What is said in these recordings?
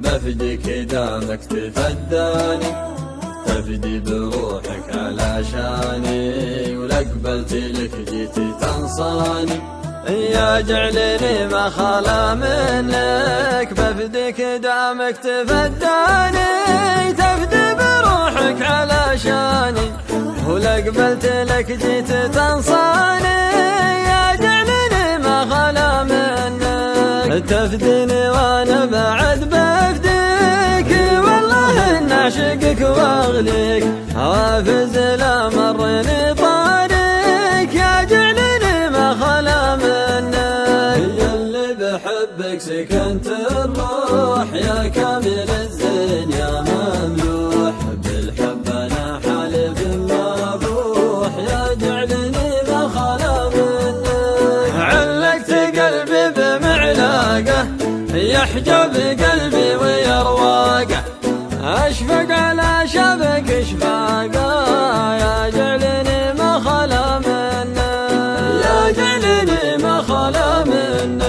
بفديك دامك تفداني، تفدي بروحك علشاني، ولا قبلت لك جيت تنصاني، يا جعلني ما خلا منك. بفديك دامك تفداني، تفدي بروحك علشاني، ولا قبلت لك جيت تنصاني، يا جعلني ما خلا منك. تفديني وانا بعد بفديك، والله ان اعشقك واغليك، حوافز لا مرني طاريك، يا جعلني ما خلا منك. يا اللي بحبك سكنت الروح، يا كامل الزين يا مملوح، بالحب انا حالف ما بروح، يا جعلني ما خلا منك. علقت قلبي بمعلاقه، يحجب قلبي ويرواقه، اشفق على شبك اشفاقه، يا جعلني ما خلا منك، يا جعلني ما خلا منك.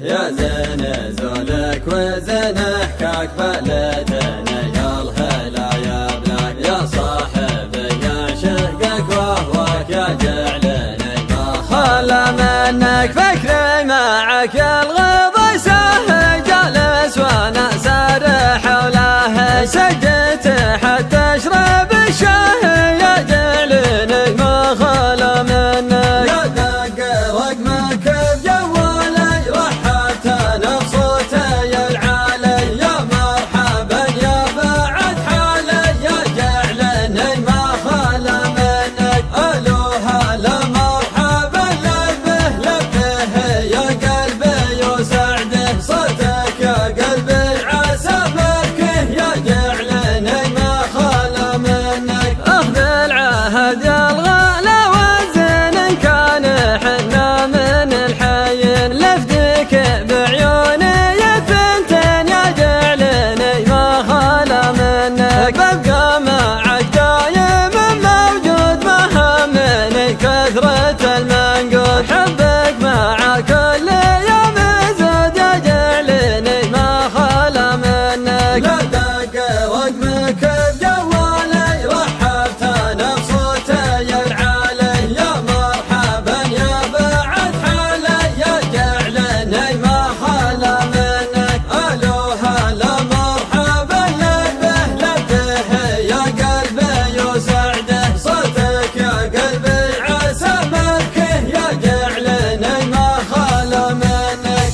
يا زين زولك وزين حكاك بلدنا، يا الهلا يا بلاك، يا صاحبي يعشقك وهواك، يا جعلني ما خلا منك. فكري معك يا الغضا سهل، جالس وانا سارح حوله، سجدت حتى اشرب الشاي، يا جعلني ما خلا منك. يا دق رقمك بجوالي، رحبت انا بصوتي العالي، يا مرحبا يا بعد حالي، يا جعلني ما خلا منك. الو هلا مرحبا لبه لبه، يا قلبي وسعده صوتك، يا قلبي عسى بركه، يا جعلني ما خلا منك. اخذ العهد يا الغلا والزين، ان كان حنا من الحين، لفديك بعيوني يا ثنتين، يا جعلني ما خلا منك. ببقى معك دايم موجود، ما همني كثرة المنقود، حبك مع كل يوم يزود، يا جعلني ما خلا منك. لا دق رقمك بجوالي، رحبت انا بصوتي العالي، يا مرحبا يا بعد حالي، يا جعلني ما خلا منك. الو هلا مرحبا لبه لبه، يا قلبي وسعده صوتك، يا قلبي عسى ملكه، يا جعلني ما خلا منك.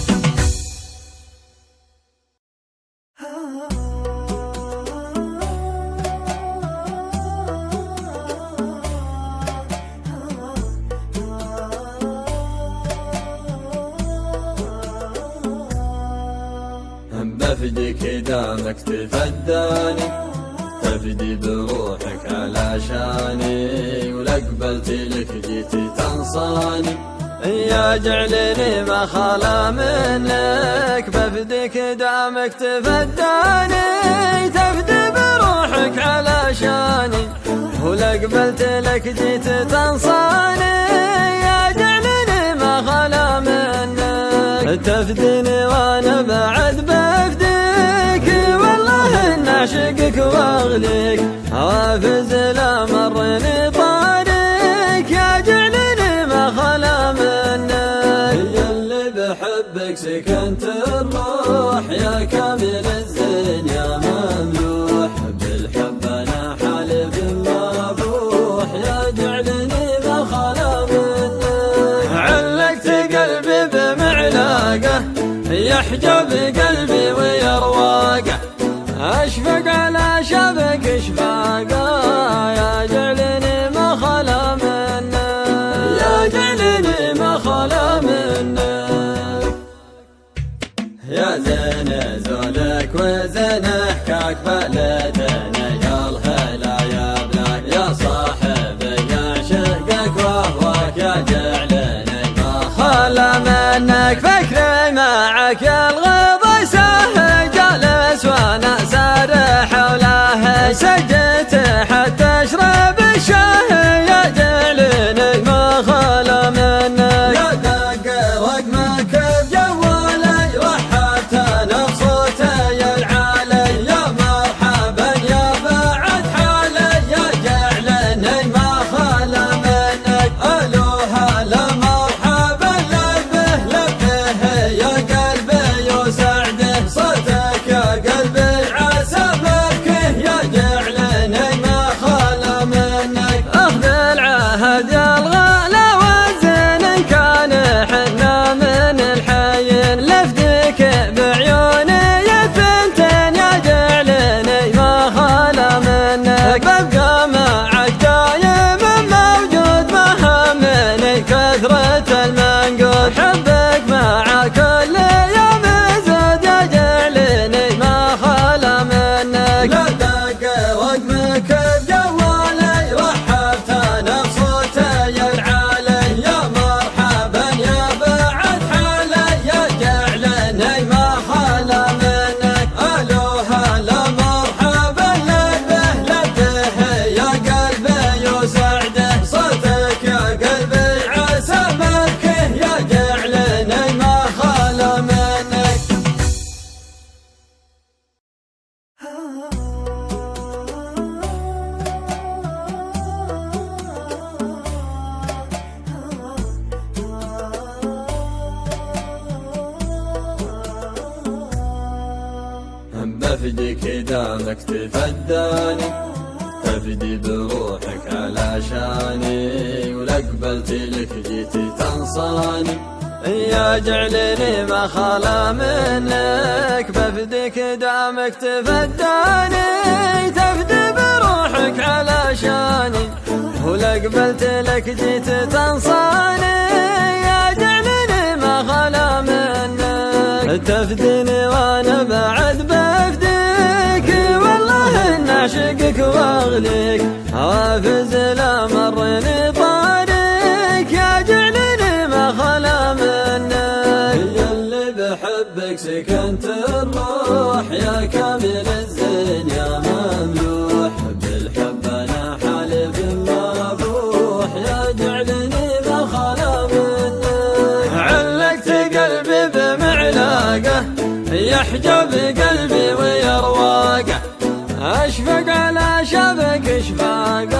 بفديك دامك تفداني، تفدي بروحك علشاني، ولا قبلت لك جيت تنصاني، يا جعلني ما خلا منك. بفديك دامك تفداني، تفدي بروحك علشاني، ولا قبلت لك جيت تنصاني، يا جعلني ما خلا منك. تفديني وانا بعد بفديك، والله ان اعشقك واغليك، حوافز لا مرني طاريك، يا جعلني ما خلا منك. يا اللي بحبك سكنت الروح، يا كامل الزين يا مملوح، بالحب انا حالف ما بروح، يا جعلني ما خلا منك. علقت قلبي بمعلاقه، يحجب قلبي ويرواقه، اشفق على شبك اشفاقه، يا جعلني ما خلا منك، يا جعلني ما خلا منك. يا زين زولك وزين حكاك بلدنا، يا الهلا يا بلاك، يا صاحبي يعشقك وهواك، يا جعلني ما خلا منك. فكري معك يا الغضا سهل، تفديك دامك تفداني، تفدي بروحك علشاني، ولا قبلت لك جيت تنصاني. يا جعلني ما خلا منك، بفديك دامك تفداني، تفدي بروحك علشاني، ولا قبلت لك جيت تنصاني. يا جعلني ما خلا منك، تفديني وانا بعد بفديك، والله ان اعشقك واغليك، حوافز لا مرني طاريك. يا جعلني ما خلا منك، يا اللي بحبك سكنت الروح، يا كامل الزين يا مملوح، بالحب انا حالف ما بروح. يا جعلني ما خلا منك، علقت قلبي بمعلاقه، يحجب قلبي ويرواقه، اشفق على شبك اشفاقه.